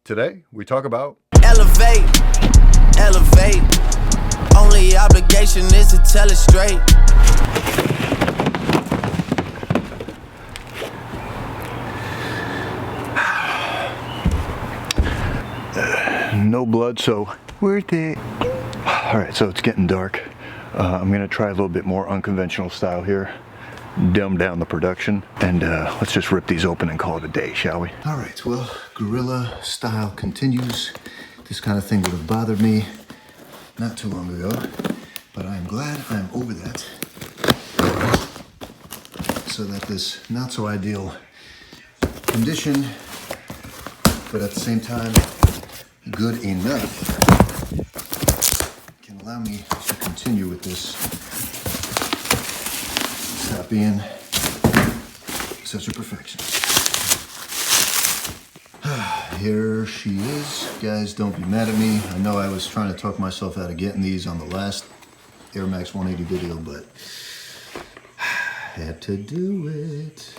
Today, we talk about elevate, elevate. Only obligation is to tell it straight. no blood, so worth it. All right, so it's getting dark. I'm gonna try a little bit more unconventional style here. Dumb down the production, and let's just rip these open and call it a day, shall we? All right, well, guerrilla style continues. This kind of thing would have bothered me not too long ago, but I'm glad I'm over that. So that this not so ideal condition, but at the same time, good enough, can allow me to continue with this. Stop being such a perfectionist. Here she is. Guys, don't be mad at me. I know I was trying to talk myself out of getting these on the last Air Max 180 video, but had to do it.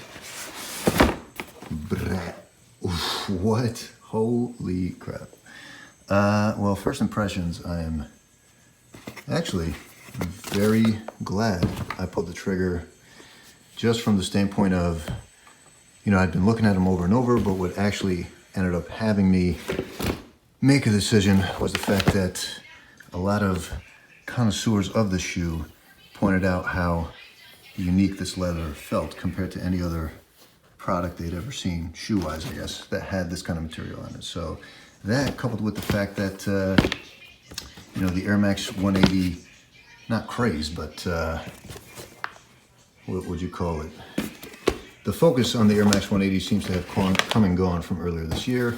Brat. Oof, what? Holy crap. Well, first impressions, I am actually very glad I pulled the trigger, just from the standpoint of, you know, I'd been looking at them over and over, but what actually ended up having me make a decision was the fact that a lot of connoisseurs of the shoe pointed out how unique this leather felt compared to any other product they'd ever seen, shoe-wise, I guess, that had this kind of material on it. So that, coupled with the fact that, you know, the Air Max 180, not craze, but what would you call it? The focus on the Air Max 180 seems to have come and gone from earlier this year.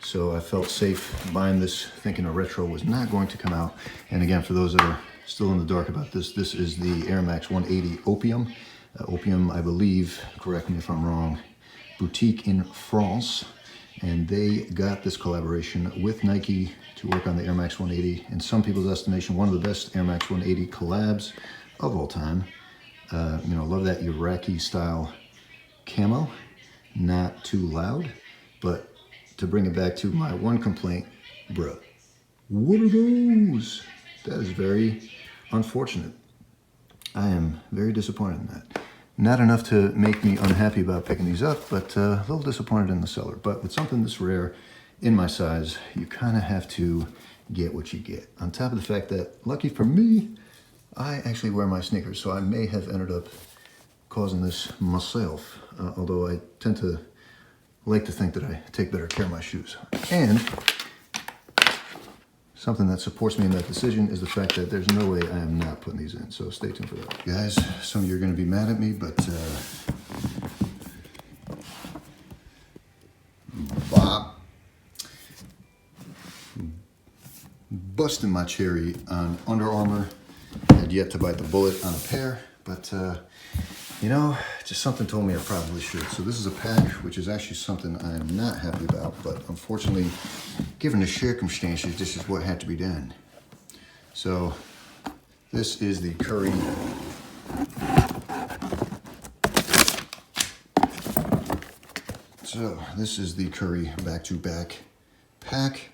So I felt safe buying this, thinking a retro was not going to come out. And again, for those that are still in the dark about this, this is the Air Max 180 Opium. Opium, I believe, correct me if I'm wrong, boutique in France. And they got this collaboration with Nike to work on the Air Max 180. In some people's estimation, one of the best Air Max 180 collabs of all time. You know, love that Iraqi style camo, not too loud, but to bring it back to my one complaint, bruh, what are those? That is very unfortunate. I am very disappointed in that. Not enough to make me unhappy about picking these up, but a little disappointed in the seller. But with something this rare in my size, you kind of have to get what you get. On top of the fact that, lucky for me, I actually wear my sneakers, so I may have ended up causing this myself, although I tend to like to think that I take better care of my shoes. And something that supports me in that decision is the fact that there's no way I am not putting these in, so stay tuned for that. Guys, some of you are gonna be mad at me, but Bob, busting my cherry on Under Armour. Had yet to bite the bullet on a pair, but you know, just something told me I probably should. So this is a pack, which is actually something I am not happy about, but unfortunately, given the circumstances, this is what had to be done. So this is the Curry back-to-back pack.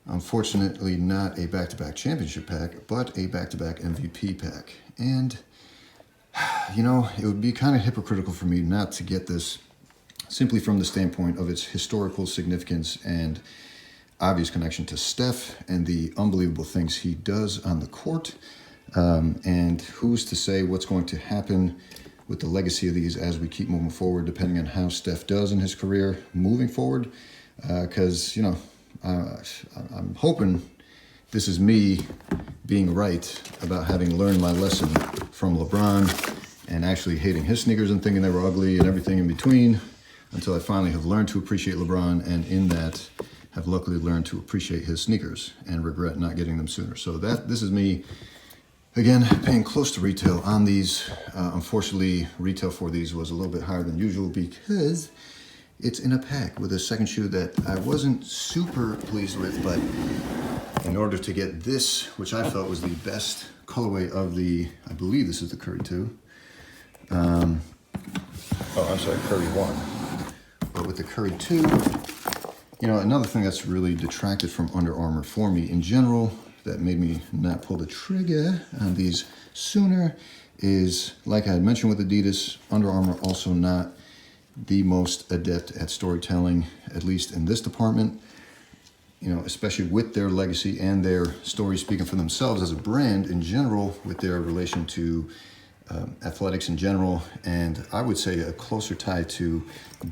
Unfortunately, not a back-to-back championship pack, but a back-to-back MVP pack. And, you know, it would be kind of hypocritical for me not to get this simply from the standpoint of its historical significance and obvious connection to Steph and the unbelievable things he does on the court. And who's to say what's going to happen with the legacy of these as we keep moving forward, depending on how Steph does in his career moving forward. Because, you know, I'm hoping this is me being right about having learned my lesson from LeBron and actually hating his sneakers and thinking they were ugly and everything in between, until I finally have learned to appreciate LeBron, and in that have luckily learned to appreciate his sneakers and regret not getting them sooner. So this is me, again, paying close to retail on these. Unfortunately, retail for these was a little bit higher than usual because it's in a pack with a second shoe that I wasn't super pleased with, but in order to get this, which I felt was the best colorway of the, I believe this is the Curry 2. Curry 1. But with the Curry 2, You know, another thing that's really detracted from Under Armour for me in general, that made me not pull the trigger on these sooner, is, like I had mentioned with Adidas, Under Armour also not the most adept at storytelling, at least in this department. You know, especially with their legacy and their story speaking for themselves as a brand in general, with their relation to athletics in general, and I would say a closer tie to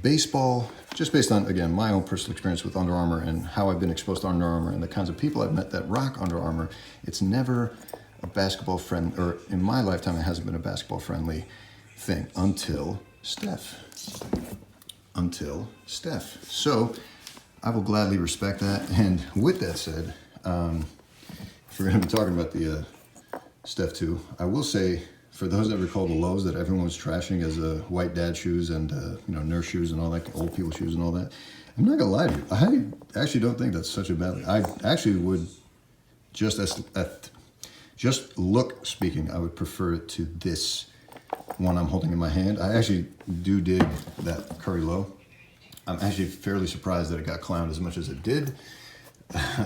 baseball, just based on, again, my own personal experience with Under Armour and how I've been exposed to Under Armour and the kinds of people I've met that rock Under Armour. It's never a basketball friend, or in my lifetime, it hasn't been a basketball friendly thing until Steph. So I will gladly respect that. And with that said, if we're going to be talking about the Steph 2, I will say, for those that recall the lows that everyone was trashing as white dad shoes and you know, nurse shoes and all that, old people shoes and all that, I'm not gonna lie to you, I actually don't think that's such a bad thing. I actually would, just look speaking, I would prefer it to this one I'm holding in my hand. I actually do dig that Curry low. I'm actually fairly surprised that it got clowned as much as it did.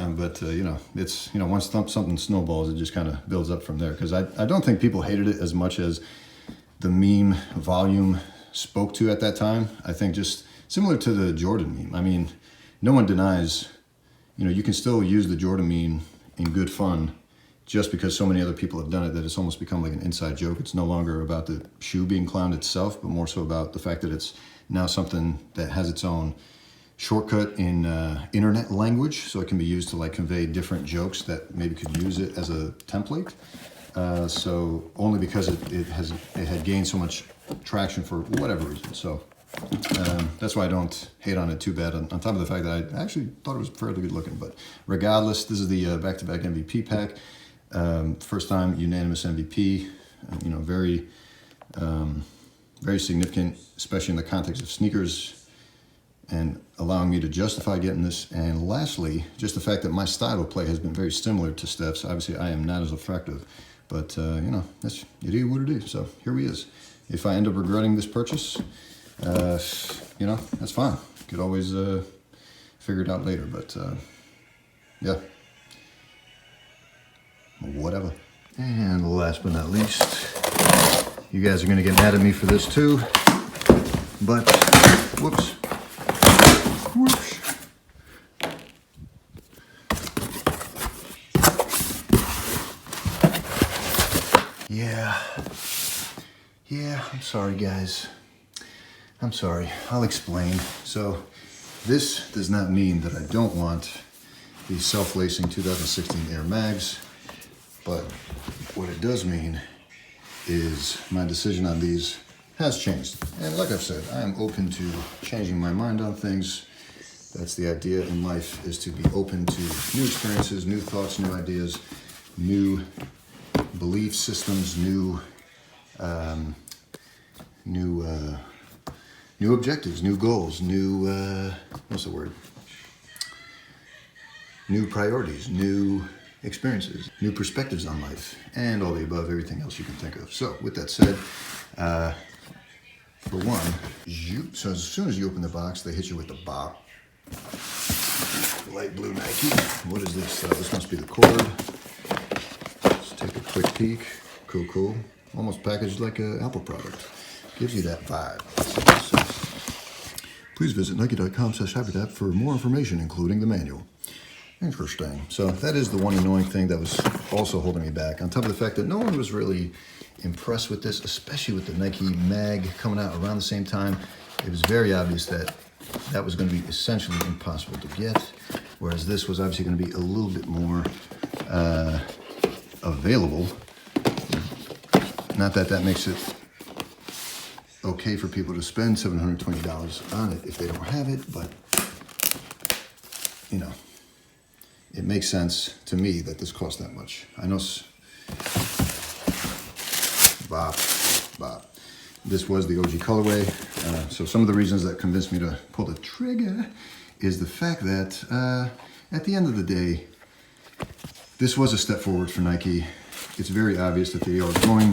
But you know, it's, you know, once something snowballs, it just kind of builds up from there. Because I don't think people hated it as much as the meme volume spoke to at that time. I think just similar to the Jordan meme. I mean, no one denies, you know, you can still use the Jordan meme in good fun, just because so many other people have done it that it's almost become like an inside joke. It's no longer about the shoe being clowned itself, but more so about the fact that it's now something that has its own shortcut in internet language, so it can be used to like convey different jokes that maybe could use it as a template. So only because it had gained so much traction for whatever reason. So that's why I don't hate on it too bad. On top of the fact that I actually thought it was fairly good looking. But regardless, this is the back-to-back MVP pack. First time unanimous MVP. You know, very significant, especially in the context of sneakers, and allowing me to justify getting this. And lastly, just the fact that my style of play has been very similar to Steph's. Obviously, I am not as effective, but you know, it is what it is. So here he is. If I end up regretting this purchase, you know, that's fine. Could always figure it out later, but yeah, whatever. And last but not least, you guys are gonna get mad at me for this too, but whoops. Yeah, I'm sorry guys. I'm sorry, I'll explain. So this does not mean that I don't want these self-lacing 2016 Air Mags, but what it does mean is my decision on these has changed. And like I've said, I am open to changing my mind on things. That's the idea in life, is to be open to new experiences, new thoughts, new ideas, new belief systems, new objectives, new goals, new new priorities, new experiences, new perspectives on life, and all the above, everything else you can think of. So with that said, for one, so as soon as you open the box, they hit you with the bop. Light blue Nike. What is this? This must be the cord. Let's take a quick peek. Cool. Almost packaged like an Apple product. Gives you that vibe. Please visit nike.com/hyperadapt for more information, including the manual. Interesting. So that is the one annoying thing that was also holding me back. On top of the fact that no one was really impressed with this, especially with the Nike mag coming out around the same time. It was very obvious that that was going to be essentially impossible to get, whereas this was obviously going to be a little bit more available. Not that that makes it okay for people to spend $720 on it if they don't have it, but you know, it makes sense to me that this costs that much. I know, Bob. This was the OG colorway. So some of the reasons that convinced me to pull the trigger is the fact that at the end of the day, this was a step forward for Nike. It's very obvious that they are going,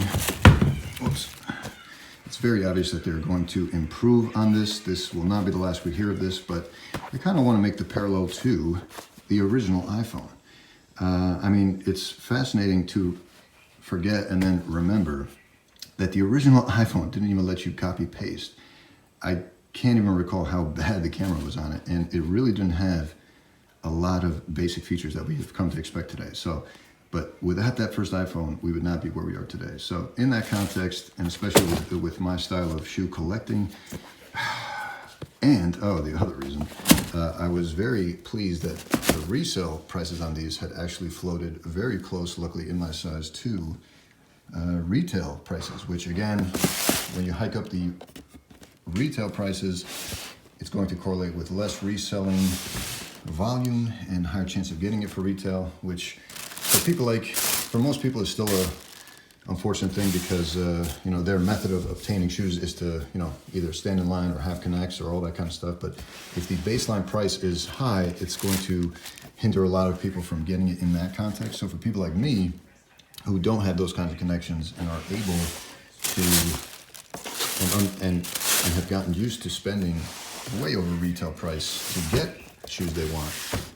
It's very obvious that they're going to improve on this. This will not be the last we hear of this, but I kind of want to make the parallel to the original iPhone. I mean, it's fascinating to forget and then remember that the original iPhone didn't even let you copy paste. I can't even recall how bad the camera was on it, and it really didn't have a lot of basic features that we've come to expect today. So, but without that first iPhone, we would not be where we are today. So in that context, and especially with my style of shoe collecting, and the other reason, I was very pleased that the resale prices on these had actually floated very close, luckily in my size, to retail prices, which again, when you hike up the retail prices, it's going to correlate with less reselling volume and higher chance of getting it for retail, which for most people is still a unfortunate thing because you know, their method of obtaining shoes is to, you know, either stand in line or have connects or all that kind of stuff. But if the baseline price is high, it's going to hinder a lot of people from getting it in that context. So for people like me who don't have those kinds of connections and are able to and have gotten used to spending way over retail price to get shoes they want,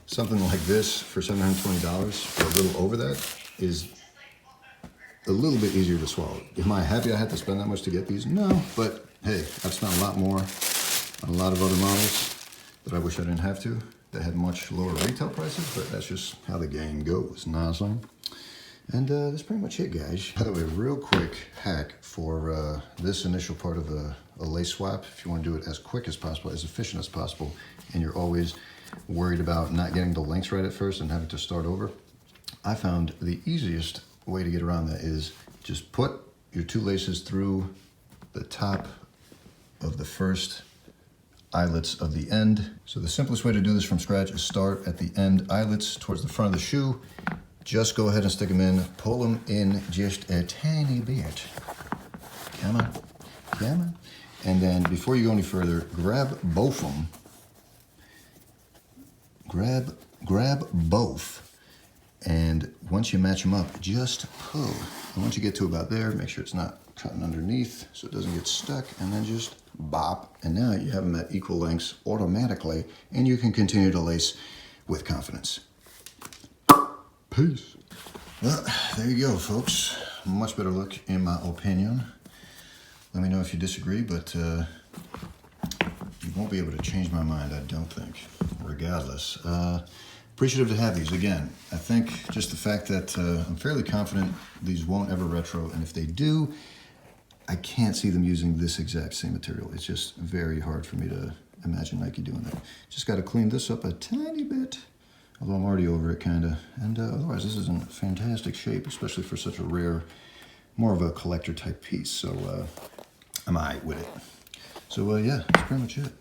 something like this for $720 or a little over that is a little bit easier to swallow. Am I happy I had to spend that much to get these? No, but hey, I've spent a lot more on a lot of other models that I wish I didn't have to, that had much lower retail prices, but that's just how the game goes, you know what I'm saying? And that's pretty much it, guys. By the way, real quick hack for this initial part of a lace swap, if you want to do it as quick as possible, as efficient as possible, and you're always worried about not getting the lengths right at first and having to start over, I found the easiest way to get around that is just put your two laces through the top of the first eyelets of the end. So the simplest way to do this from scratch is start at the end eyelets towards the front of the shoe. Just go ahead and stick them in, pull them in just a tiny bit. Come on, come on. And then before you go any further, grab both of them. Grab both. And once you match them up, just pull. And once you get to about there, make sure it's not cutting underneath so it doesn't get stuck, and then just bop. And now you have them at equal lengths automatically, and you can continue to lace with confidence. Peace. Well, there you go, folks. Much better look, in my opinion. Let me know if you disagree, but you won't be able to change my mind, I don't think, regardless. Appreciative to have these. Again, I think just the fact that I'm fairly confident these won't ever retro, and if they do, I can't see them using this exact same material. It's just very hard for me to imagine Nike doing that. Just got to clean this up a tiny bit, although I'm already over it, kind of. And otherwise, this is in fantastic shape, especially for such a rare, more of a collector type piece. So I'm all right with it. So yeah, that's pretty much it.